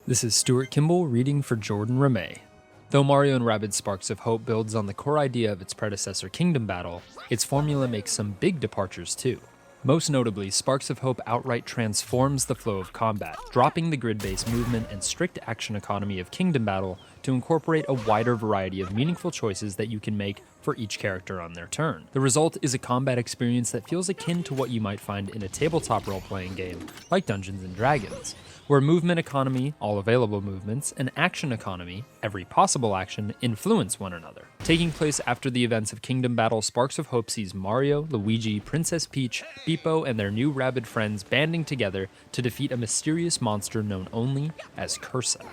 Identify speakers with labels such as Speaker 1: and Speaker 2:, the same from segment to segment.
Speaker 1: This is Stuart Kimball reading for Jordan Rameh. Though Mario and Rabbids Sparks of Hope builds on the core idea of its predecessor Kingdom Battle, its formula makes some big departures too. Most notably, Sparks of Hope outright transforms the flow of combat, dropping the grid-based movement and strict action economy of Kingdom Battle to incorporate a wider variety of meaningful choices that you can make for each character on their turn. The result is a combat experience that feels akin to what you might find in a tabletop role-playing game like Dungeons & Dragons, where movement economy, all available movements, and action economy, every possible action, influence one another. Taking place after the events of Kingdom Battle, Sparks of Hope sees Mario, Luigi, Princess Peach, Beepo, and their new Rabbid friends banding together to defeat a mysterious monster known only as Cursa.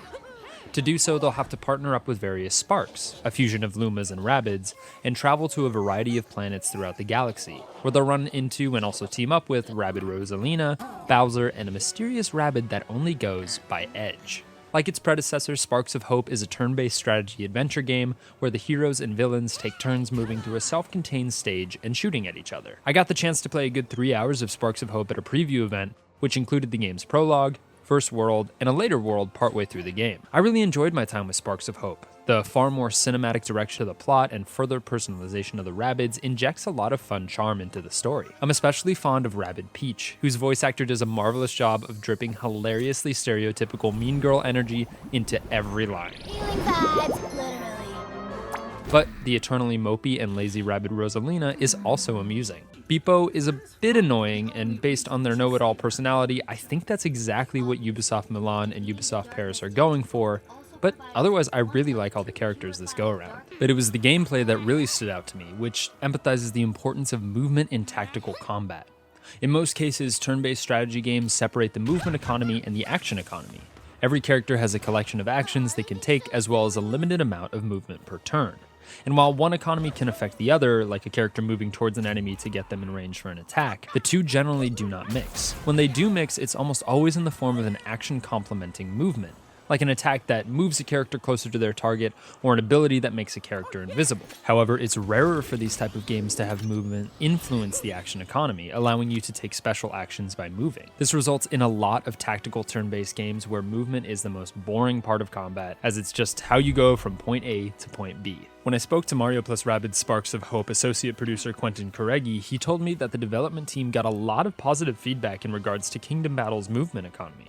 Speaker 1: To do so, they'll have to partner up with various Sparks, a fusion of Lumas and Rabbids, and travel to a variety of planets throughout the galaxy, where they'll run into and also team up with Rabbid Rosalina, Bowser, and a mysterious Rabbid that only goes by Edge. Like its predecessor, Sparks of Hope is a turn-based strategy adventure game where the heroes and villains take turns moving through a self-contained stage and shooting at each other. I got the chance to play a good 3 hours of Sparks of Hope at a preview event, which included the game's prologue, first world, and a later world partway through the game. I really enjoyed my time with Sparks of Hope. The far more cinematic direction of the plot and further personalization of the Rabbids injects a lot of fun charm into the story. I'm especially fond of Rabbid Peach, whose voice actor does a marvelous job of dripping hilariously stereotypical mean girl energy into every line.
Speaker 2: Feeling bad, literally.
Speaker 1: But the eternally mopey and lazy Rabbid Rosalina is also amusing. Beepo is a bit annoying, and based on their know-it-all personality, I think that's exactly what Ubisoft Milan and Ubisoft Paris are going for, but otherwise I really like all the characters this go-around. But it was the gameplay that really stood out to me, which empathizes the importance of movement in tactical combat. In most cases, turn-based strategy games separate the movement economy and the action economy. Every character has a collection of actions they can take, as well as a limited amount of movement per turn. And while one economy can affect the other, like a character moving towards an enemy to get them in range for an attack, the two generally do not mix. When they do mix, it's almost always in the form of an action complementing movement, like an attack that moves a character closer to their target or an ability that makes a character invisible. However, it's rarer for these type of games to have movement influence the action economy, allowing you to take special actions by moving. This results in a lot of tactical turn-based games where movement is the most boring part of combat, as it's just how you go from point A to point B. When I spoke to Mario plus Rabbids Sparks of Hope associate producer Quentin Correggi, he told me that the development team got a lot of positive feedback in regards to Kingdom Battle's movement economy.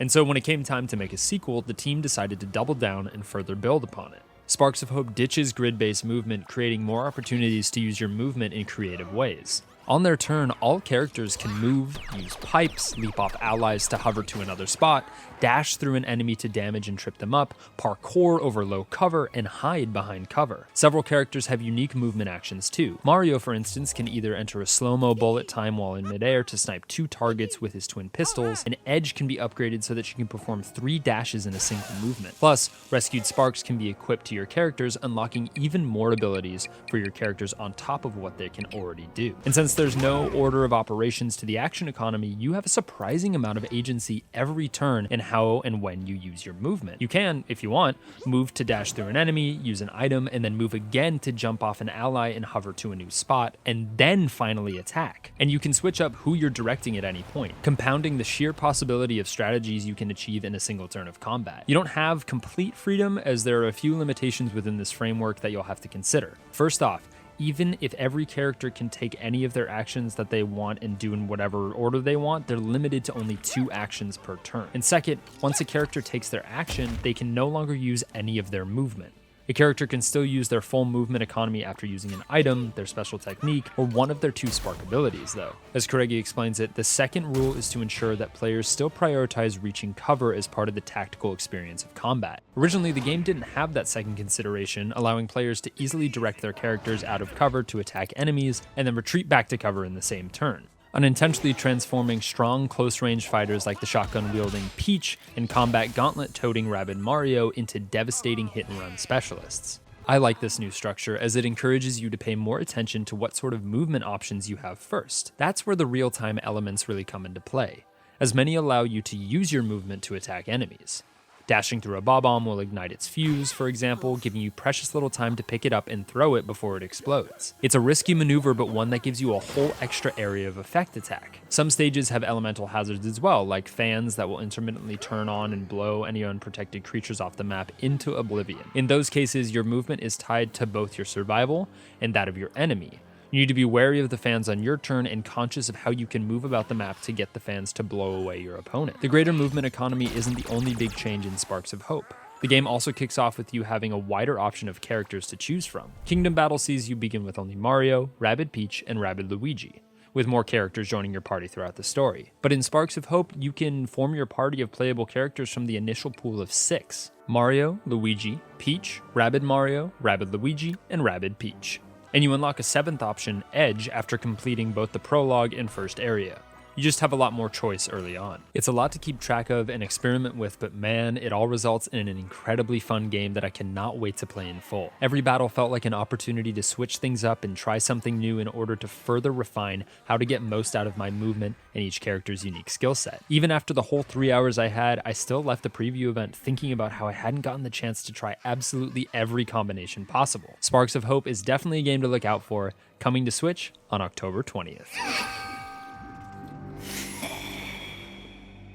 Speaker 1: And so when it came time to make a sequel, the team decided to double down and further build upon it. Sparks of Hope ditches grid-based movement, creating more opportunities to use your movement in creative ways. On their turn, all characters can move, use pipes, leap off allies to hover to another spot, dash through an enemy to damage and trip them up, parkour over low cover, and hide behind cover. Several characters have unique movement actions too. Mario, for instance, can either enter a slow-mo bullet time while in midair to snipe 2 targets with his twin pistols, and Edge can be upgraded so that she can perform 3 dashes in a single movement. Plus, rescued sparks can be equipped to your characters, unlocking even more abilities for your characters on top of what they can already do. And since there's no order of operations to the action economy, you have a surprising amount of agency every turn in how and when you use your movement. You can, if you want, move to dash through an enemy, use an item, and then move again to jump off an ally and hover to a new spot, and then finally attack. And you can switch up who you're directing at any point, compounding the sheer possibility of strategies you can achieve in a single turn of combat. You don't have complete freedom, as there are a few limitations within this framework that you'll have to consider. First off, even if every character can take any of their actions that they want and do in whatever order they want, they're limited to only 2 actions per turn. And second, once a character takes their action, they can no longer use any of their movement. A character can still use their full movement economy after using an item, their special technique, or one of their 2 spark abilities though. As Correggi explains it, the second rule is to ensure that players still prioritize reaching cover as part of the tactical experience of combat. Originally, the game didn't have that second consideration, allowing players to easily direct their characters out of cover to attack enemies, and then retreat back to cover in the same turn, unintentionally transforming strong close-range fighters like the shotgun-wielding Peach and combat gauntlet-toting Rabbid Mario into devastating hit-and-run specialists. I like this new structure as it encourages you to pay more attention to what sort of movement options you have first. That's where the real-time elements really come into play, as many allow you to use your movement to attack enemies. Dashing through a Bob-omb will ignite its fuse, for example, giving you precious little time to pick it up and throw it before it explodes. It's a risky maneuver, but one that gives you a whole extra area of effect attack. Some stages have elemental hazards as well, like fans that will intermittently turn on and blow any unprotected creatures off the map into oblivion. In those cases, your movement is tied to both your survival and that of your enemy. You need to be wary of the fans on your turn and conscious of how you can move about the map to get the fans to blow away your opponent. The greater movement economy isn't the only big change in Sparks of Hope. The game also kicks off with you having a wider option of characters to choose from. Kingdom Battle sees you begin with only Mario, Rabbid Peach, and Rabbid Luigi, with more characters joining your party throughout the story. But in Sparks of Hope, you can form your party of playable characters from the initial pool of 6. Mario, Luigi, Peach, Rabbid Mario, Rabbid Luigi, and Rabbid Peach. And you unlock a 7th option, Edge, after completing both the prologue and first area. You just have a lot more choice early on. It's a lot to keep track of and experiment with, but man, it all results in an incredibly fun game that I cannot wait to play in full. Every battle felt like an opportunity to switch things up and try something new in order to further refine how to get most out of my movement and each character's unique skill set. Even after the whole 3 hours I had, I still left the preview event thinking about how I hadn't gotten the chance to try absolutely every combination possible. Sparks of Hope is definitely a game to look out for, coming to Switch on October 20th.